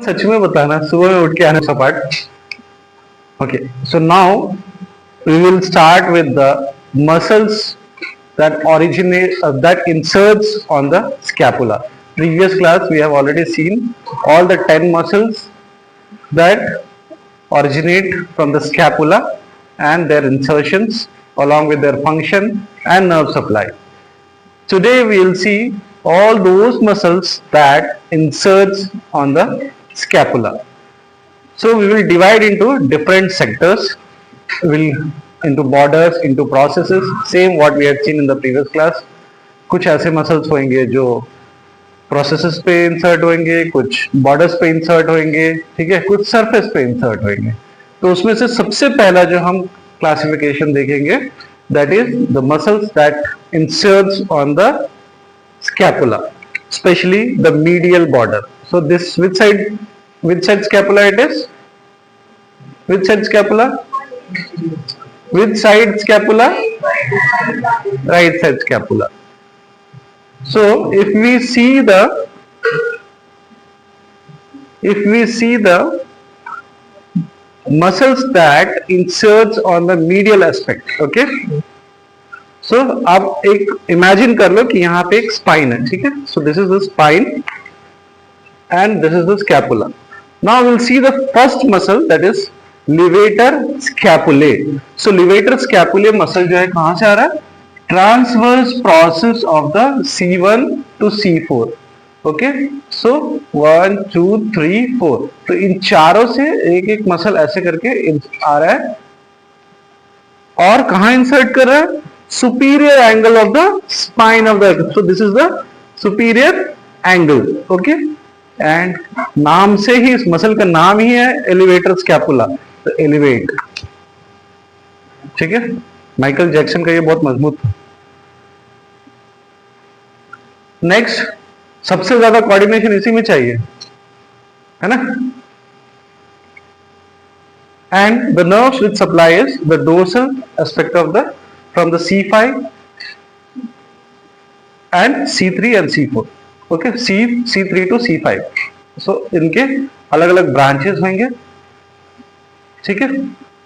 सच में बताना, सुबह में उठ के आना सपाट. Okay, so now we will start with the muscles that originate that inserts on the scapula. Previous class we have already seen all the 10 muscles that originate from the scapula and their insertions along with their function and nerve supply. Today we will see all those muscles that inserts on the scapula. So we will divide into different sectors. We will into borders, into processes, same what we had seen in the previous class. कुछ ऐसे muscles होंगे जो processes पे insert होंगे, कुछ borders पे insert होंगे, ठीक है, कुछ सरफेस पे इंसर्ट होंगे. तो उसमें से सबसे पहला जो हम क्लासिफिकेशन देखेंगे that is the muscles that inserts on the scapula, especially the medial border. So this which side scapula it is? Which side scapula? Which side scapula? Right side scapula. So if we see the muscles that inserts on the medial aspect, okay. So आप एक imagine कर लो कि यहाँ पे एक spine है, ठीक है. So this is the spine and this is the scapula. Now we'll see the first muscle that is levator scapulae. So levator scapulae muscle जो है कहाँ से आ रहा है? Transverse process of the C1 to C4. Okay, so 1 2 3 4. तो इन चारों से एक एक मसल ऐसे करके आ रहा है और कहाँ इंसर्ट कर रहा है? Superior angle of the spine of the. So this is the superior angle. Okay, and नाम से ही इस मसल का नाम ही है एलिवेटर स्कैपुला, तो एलिवेट. ठीक है, माइकल जैक्सन का ये बहुत मजबूत. नेक्स्ट, सबसे ज्यादा कोऑर्डिनेशन इसी में चाहिए, है ना. And the nerves which supply is the dorsal aspect of the from the C5 and C3 and C4. Okay, C3 to C5. So इनके अलग अलग ब्रांचेस होंगे, ठीक है,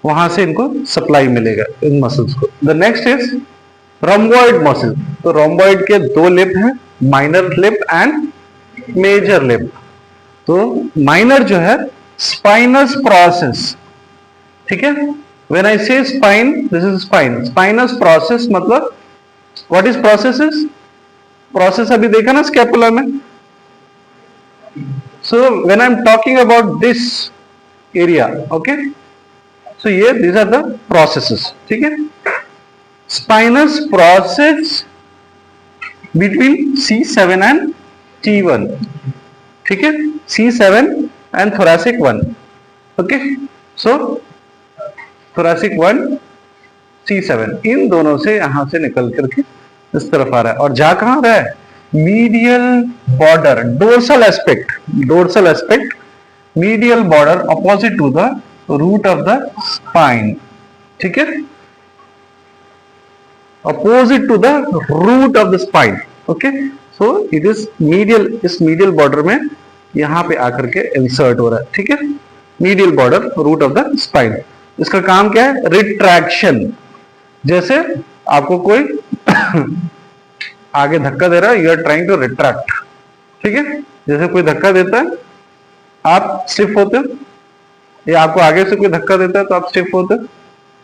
वहां से इनको सप्लाई मिलेगा इन मसल्स को. The next is rhomboid muscle. तो रोम्बॉइड के दो लिप हैं, minor lip and major lip. तो माइनर जो है स्पाइनस प्रोसेस, ठीक है. When I say spine, this is spine. Spinous process मतलब what is processes? Process अभी देखा ना scapula में. So when I'm talking about this area, okay. So here these are the processes, ठीक है. Spinous process between C7 and T1, ठीक है. C7 and thoracic 1, okay. So thoracic 1 C7 इन दोनों से यहां से निकल करके इस तरफ आ रहा है और जा कहां रहा है? Medial border, dorsal aspect medial border opposite to the root of the spine, ठीक है, opposite to the root of the spine. Okay, so it is medial, इस मीडियल बॉर्डर में यहां पे आकर के इंसर्ट हो रहा है, ठीक है. Medial border root of the spine. इसका काम क्या है? रिट्रैक्शन. जैसे आपको कोई आगे धक्का दे रहा है, you are trying to retract, ठीक है. जैसे कोई धक्का देता है आप स्टिफ होते हो, या आपको आगे से कोई धक्का देता है तो आप स्टिफ होते हो.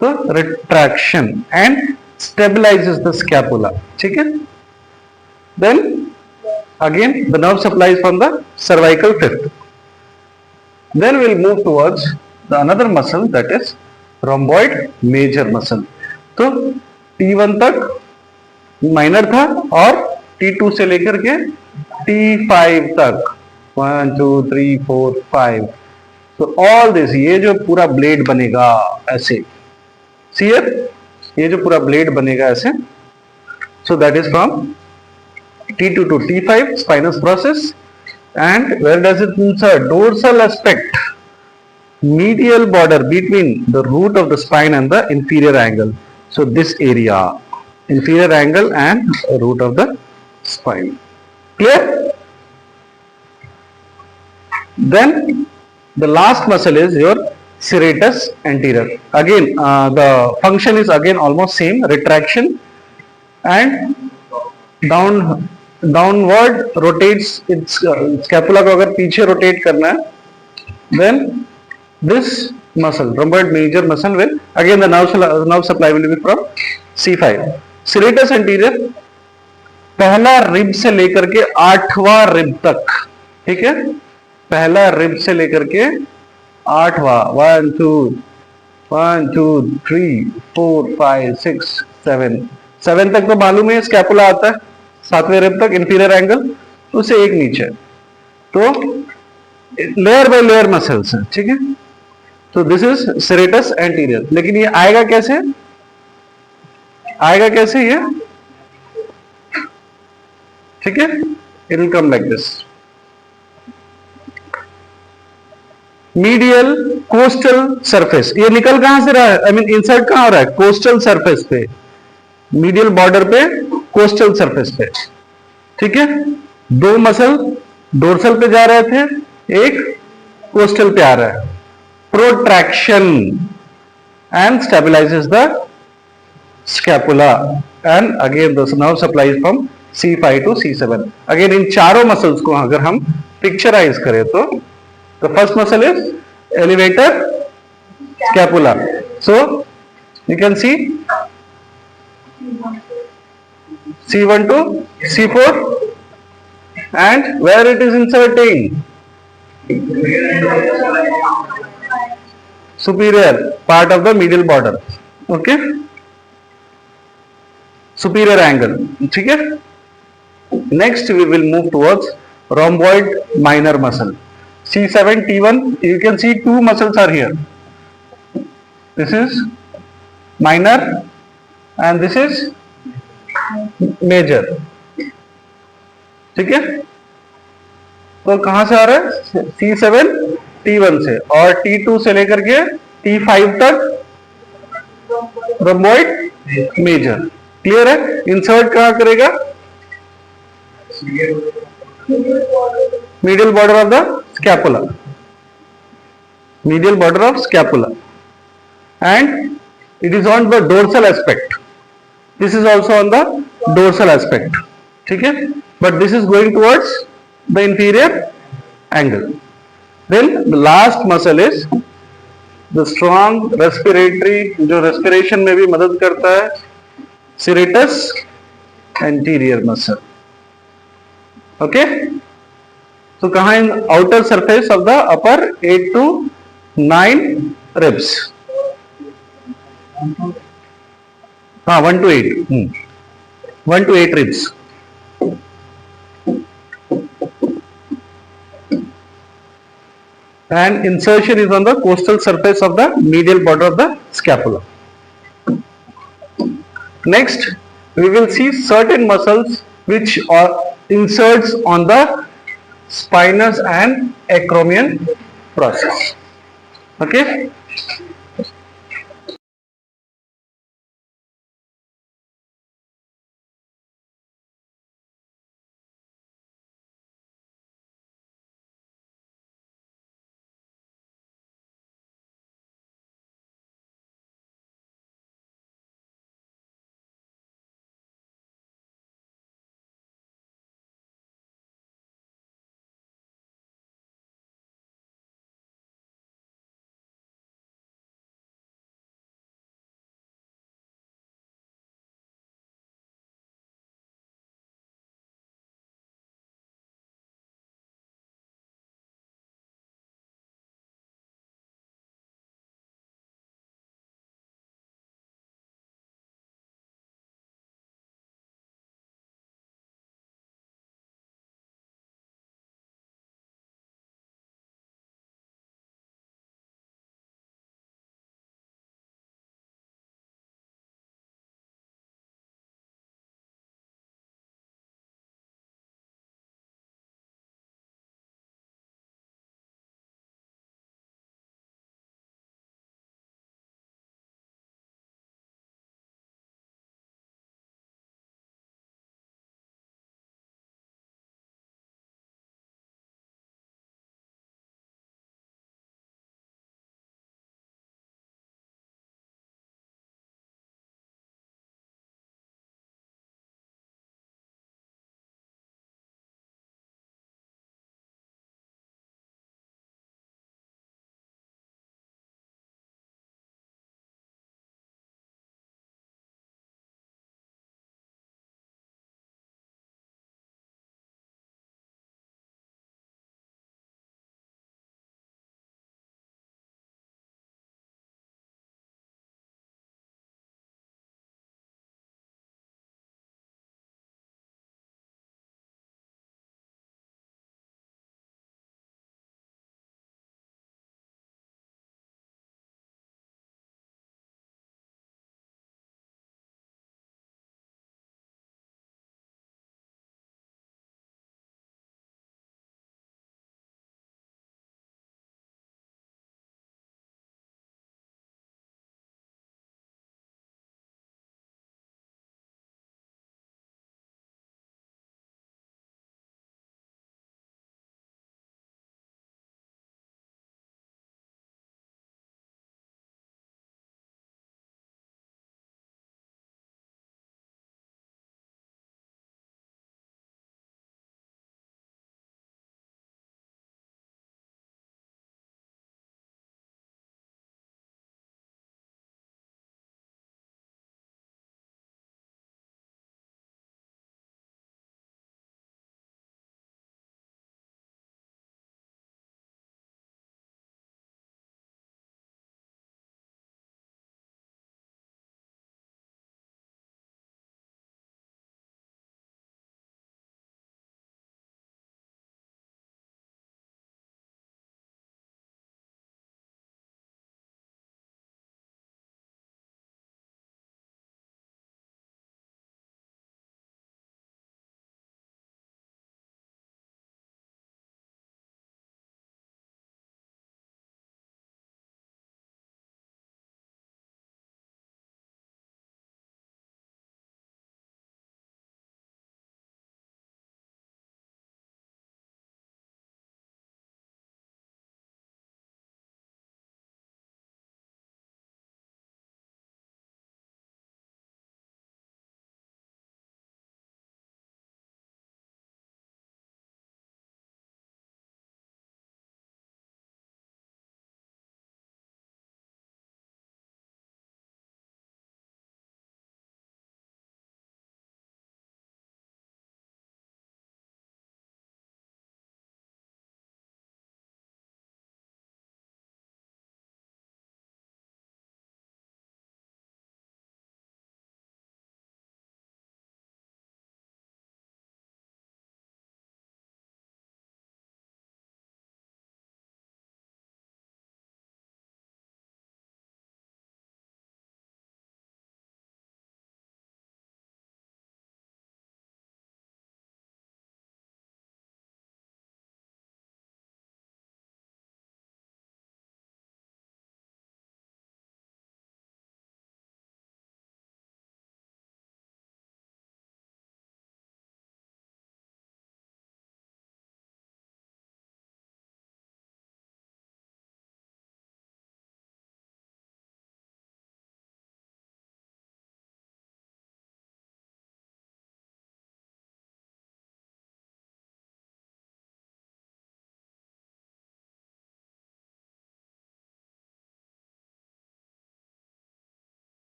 तो retraction and stabilises the scapula, ठीक है. Then again the nerve supplies from the cervical fifth. Then we will move towards the another muscle that is rhomboid major muscle. तो T1 तक माइनर था और T2 से लेकर के T5 तक 1 2 3 4 5. तो ऑल दिस, ये जो पूरा ब्लेड बनेगा ऐसे, सी ये जो पूरा ब्लेड बनेगा ऐसे. So that is from T2 to T5 spinous process. And where does it insert? Dorsal aspect, medial border between the root of the spine and the inferior angle. So this area, inferior angle and root of the spine. Clear? Then the last muscle is your serratus anterior. Again, the function is again almost same, retraction and down downward rotates its scapula को अगर पीछे rotate करना है, then this muscle, rhomboid major muscle will again the nerve supply will be from C5. Serratus anterior पहला rib से लेकर के आठवां रिब तक, ठीक है, पहला रिब से लेकर के आठवां, 1 2 3 4 5 6 7 तक तो मालूम है स्कैपुला आता है, सातवें रिब तक इंफीरियर एंगल, उससे एक नीचे, तो लेयर बाय लेयर मसल्स है, ठीक है। तो दिस इज सेरेटस एंटीरियर। लेकिन ये आएगा कैसे, आएगा कैसे ये, ठीक है, it will come like this. Medial coastal surface, ये निकल कहां से रहा है, आई मीन इंसर्ट कहां हो रहा है, कोस्टल सरफेस पे, मीडियल बॉर्डर पे, कोस्टल सरफेस पे, ठीक है। दो मसल डोर्सल पे जा रहे थे, एक कोस्टल पे आ रहा है, protraction and stabilises the scapula and again the nerve supply from C5 to C7। Again in चारों मसल्स को अगर हम पिक्चराइज करें तो the first muscle is elevator scapula, so you can see C1 to C4 and where it is inserting, superior part of the medial border, okay, superior angle, ठीक है। Next we will move towards rhomboid minor muscle, C7 T1, you can see two muscles are here, this is minor and this is major, ठीक है। तो कहां से आ रहा है, C7 T1 से, और T2 से लेकर के T5 तक रोम्बॉइड मेजर, क्लियर है। इंसर्ट कहां करेगा, medial border of the scapula, medial border of scapula and it is on the dorsal aspect, this is also on the dorsal aspect, ठीक है, but this is going towards the inferior angle. Then the last muscle is the strong respiratory, जो respiration में भी मदद करता है, serratus anterior muscle, okay। तो कहां, इन outer surface of the upper 8 to 9 ribs, हाँ 1 to 8, 1 to 8 ribs, and insertion is on the costal surface of the medial border of the scapula. Next we will see certain muscles which are inserts on the spinous and acromion process, okay।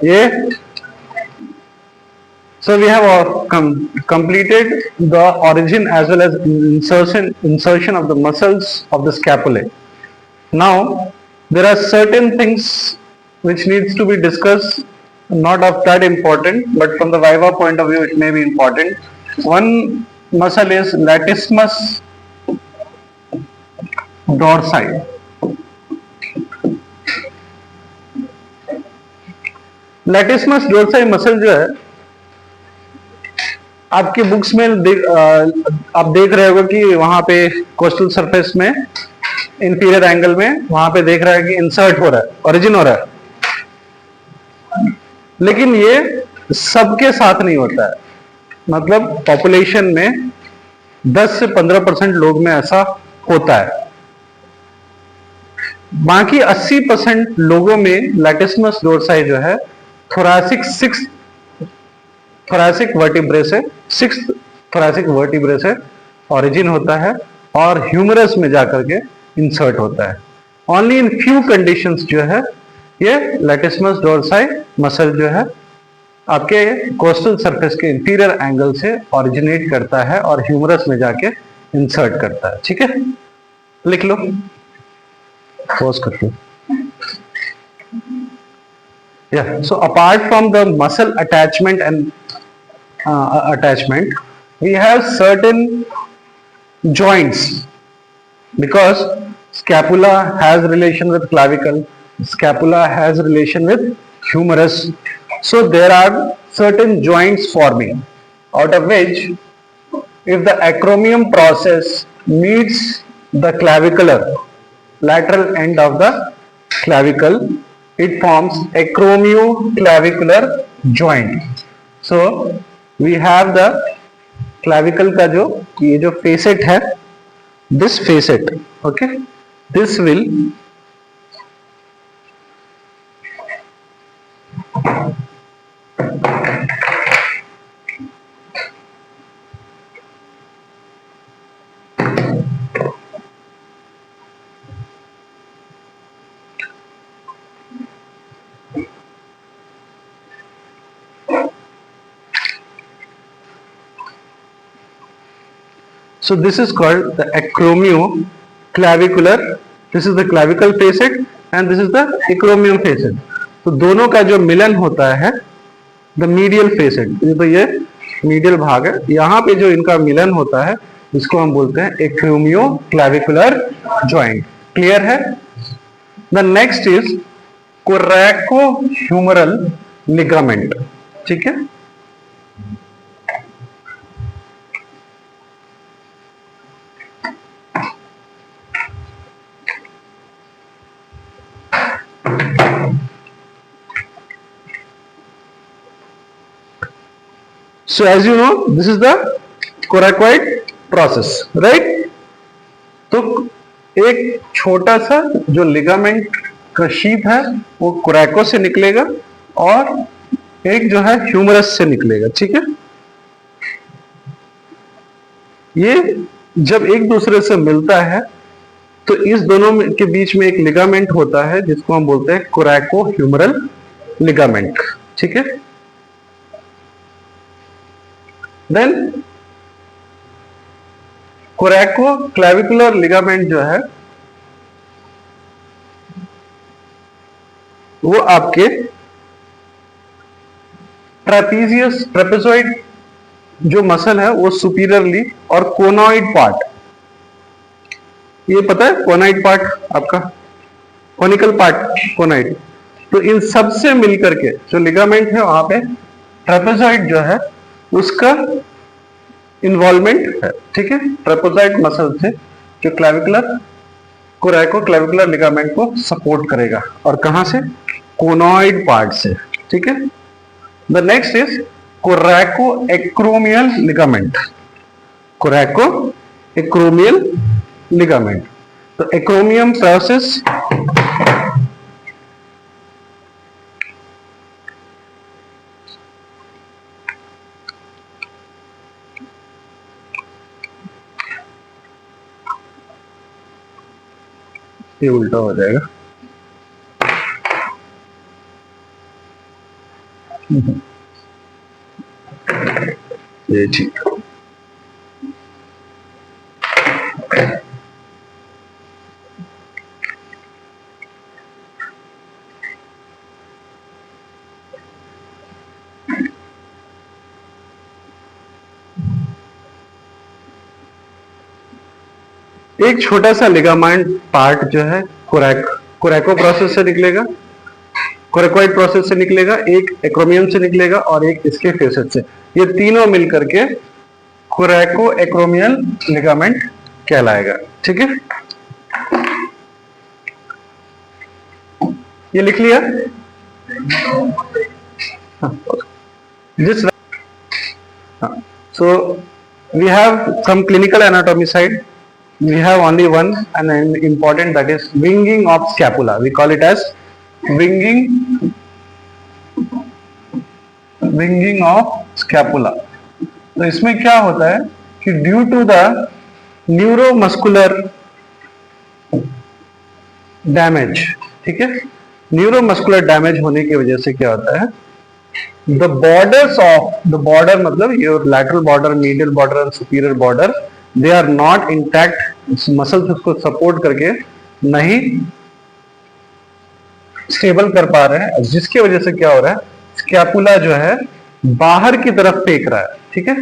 ये so we have completed the origin as well as insertion of the muscles of the scapulae. Now there are certain things which needs to be discussed, not of that important, but from the viva point of view it may be important. One muscle is latissimus dorsi. Latissimus dorsi muscle जो है आपके books में आप देख रहे होगे कि वहां पे कोस्टल सरफेस में इंफीरियर एंगल में वहां पे देख रहा है कि इंसर्ट हो रहा है, ओरिजिन हो रहा है, लेकिन ये सबके साथ नहीं होता है. मतलब पॉपुलेशन में 10 से 15% लोग में ऐसा होता है. बाकी 80% लोगों में लैटिस्मस डोर्साई जो है थोरैसिक वर्टिब्रे से सिक्स्थ थोरैसिक वर्टिब्रे से ओरिजिन होता है और ह्यूमरस में जाकर के इंसर्ट होता है. ओनली इन फ्यू कंडीशंस जो है ये लैटिस्मस डोर्साई मसल जो है आपके कोस्टल सरफेस के इंफीरियर एंगल से ओरिजिनेट करता है और ह्यूमरस में जाके इंसर्ट करता है. ठीक है, लिख लो, पॉज करते. Yeah, so apart from the muscle attachment and attachment, we have certain joints because scapula has relation with clavicle, scapula has relation with humerus. So there are certain joints forming, out of which if the acromion process meets the clavicular lateral end of the clavicle, it forms acromioclavicular joint. So we have the clavicle का जो ये जो facet है, this facet, okay, this will so this is called the acromioclavicular. This is the clavicle facet and this is the acromion facet. तो दोनों का जो मिलन होता है द मीडियल फेसेट, तो ये मीडियल भाग है, यहाँ पे जो इनका मिलन होता है इसको हम बोलते हैं एक्रोमियोक्लैविकुलर जॉइंट. क्लियर है? The next is coracohumeral ligament. ठीक है, so as you know this is the coracoid process, right? तो एक छोटा सा जो लिगामेंट का शीथ है वो कोरैको से निकलेगा और एक जो है ह्यूमरस से निकलेगा. ठीक है, ये जब एक दूसरे से मिलता है तो इस दोनों के बीच में एक लिगामेंट होता है जिसको हम बोलते हैं कोरैकोह्यूमरल लिगामेंट. ठीक है, देन कोरैकोक्लैविकुलर लिगामेंट जो है वो आपके ट्रेपेजॉइड जो मसल है वो सुपीरियरली और कोनॉइड पार्ट, ये पता है कोनॉइड पार्ट आपका कोनिकल पार्ट कोनॉइड, तो इन सब से मिलकर के जो लिगामेंट है वहां पे ट्रेपेजॉइड जो है उसका इन्वॉल्वमेंट है. ठीक है, ट्रेपेजॉइड मसल से जो क्लैविकुलर कोरैकोक्लैविकुलर लिगामेंट को सपोर्ट करेगा और कहां से? कोनॉइड पार्ट से. ठीक है, the next is coracoacromial ligament. Coracoacromial ligament, तो एक्रोमियम प्रोसेस ये उल्टा हो जाएगा. ये चीज एक छोटा सा लिगामेंट पार्ट जो है कोरेको प्रोसेस से निकलेगा, कोरेकोइड प्रोसेस से निकलेगा, एक एक्रोमियम से निकलेगा और एक इसके फेसेट से। ये तीनों मिलकर के कोरेको एक्रोमियल लिगामेंट कहलाएगा। ठीक है, ये लिख लिया। This so we have some clinical anatomy side. We have only one and an important, that is winging of scapula. We call it as winging of scapula. तो इसमें क्या होता है कि due to the neuromuscular damage, ठीक है, neuromuscular damage होने की वजह से क्या होता है, the borders of the border मतलब your lateral border, medial border and superior border, they are not intact. Muscles उसको सपोर्ट करके नहीं स्टेबल कर पा रहे हैं, जिसकी वजह से क्या हो रहा है, स्कैपुला जो है बाहर की तरफ फेंक रहा है। ठीक है,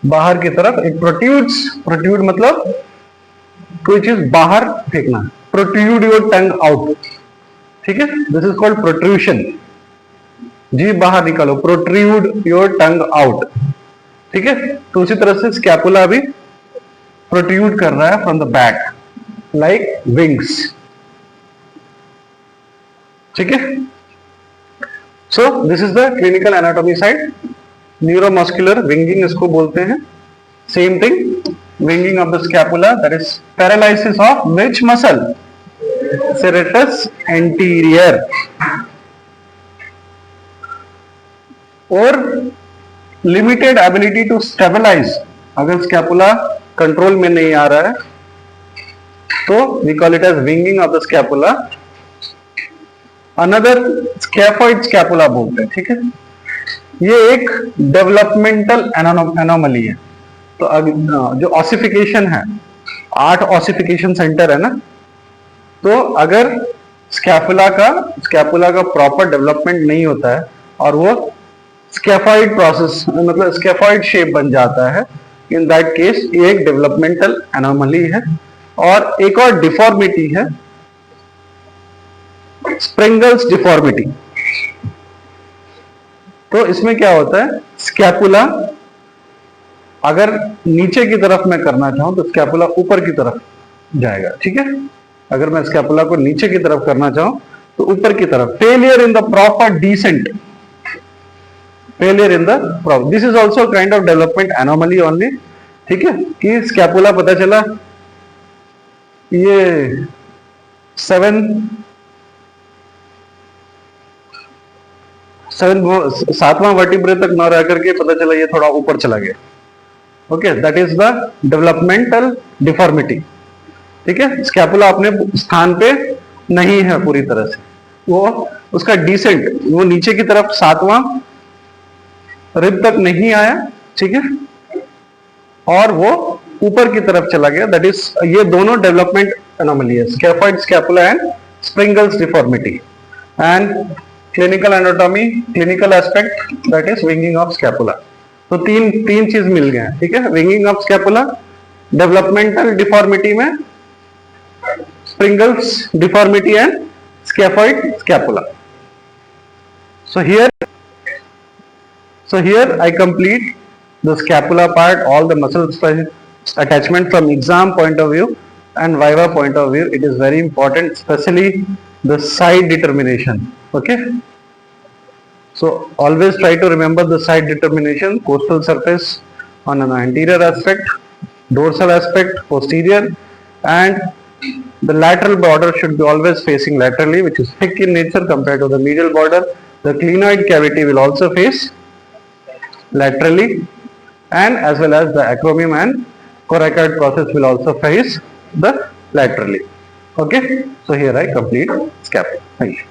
बाहर की तरफ एक प्रोट्यूड मतलब कोई चीज बाहर फेंकना, प्रोट्रूड योर टंग आउट। ठीक है, दिस इज कॉल्ड प्रोट्रूशन। जी बाहर निकालो, प्रोट्रूड योर टंग आउट। ठीक है, तो उसी तरह से स्कैपुला भी प्रोट्रूड कर रहा है from the back like wings. ठीक है, so this is the clinical anatomy side. Neuromuscular winging इसको बोलते हैं। Same thing, winging of the scapula, that is paralysis of which muscle, serratus anterior, और लिमिटेड एबिलिटी टू स्टेबलाइज। अगर scapula control में नहीं आ रहा है तो we call it as winging of the scapula. Another scaphoid scapula बोलते हैं। ठीक है, ये एक डेवलपमेंटल एनोमली है। तो जो ऑसिफिकेशन है, 8 ऑसिफिकेशन सेंटर है ना, तो अगर स्कैपुला का प्रॉपर डेवलपमेंट नहीं होता है और वो स्कैफॉइड प्रोसेस मतलब स्कैफॉइड शेप बन जाता है, इन दैट केस ये एक डेवलपमेंटल एनोमली है। और एक और डिफॉर्मिटी है, स्प्रिंगल्स डिफॉर्मिटी। तो इसमें क्या होता है, स्कैपुला अगर नीचे की तरफ मैं करना चाहूं तो स्कैपुला ऊपर की तरफ जाएगा। ठीक है, अगर मैं स्कैपुला को नीचे की तरफ करना चाहूं तो ऊपर की तरफ। Failure in the proper descent, failure in the proper, this is also kind of development anomaly only. ठीक है, कि स्कैपुला पता चला ये 7वां वर्टिब्रे तक न रह करके पता चला ये थोड़ा ऊपर चला गया। Okay, that is the developmental deformity. ठीक है, स्कैपुला अपने स्थान पे नहीं है पूरी तरह से, वो उसका डिसेंट, वो नीचे की तरफ 7वां रिब तक नहीं आया। ठीक है, और वो ऊपर की तरफ चला गया। दैट इज, ये दोनों डेवलपमेंट एनोमली है, scaphoid scapula and Sprengel's deformity. And clinical anatomy, clinical aspect, that is winging of scapula. तो तीन चीज मिल गए हैं। ठीक है, winging of scapula, developmental deformity में Sprengel's deformity and scaphoid scapula. So here I complete the scapula part, all the muscle attachment from exam point of view and viva point of view. It is very important, especially the side determination. Okay, so always try to remember the side determination: costal surface on an anterior aspect, dorsal aspect, posterior, and the lateral border should be always facing laterally, which is thick in nature compared to the medial border. The clinoid cavity will also face laterally, and as well as the acromion and coracoid process will also face the laterally. Okay, so here I complete scapula. Thank you.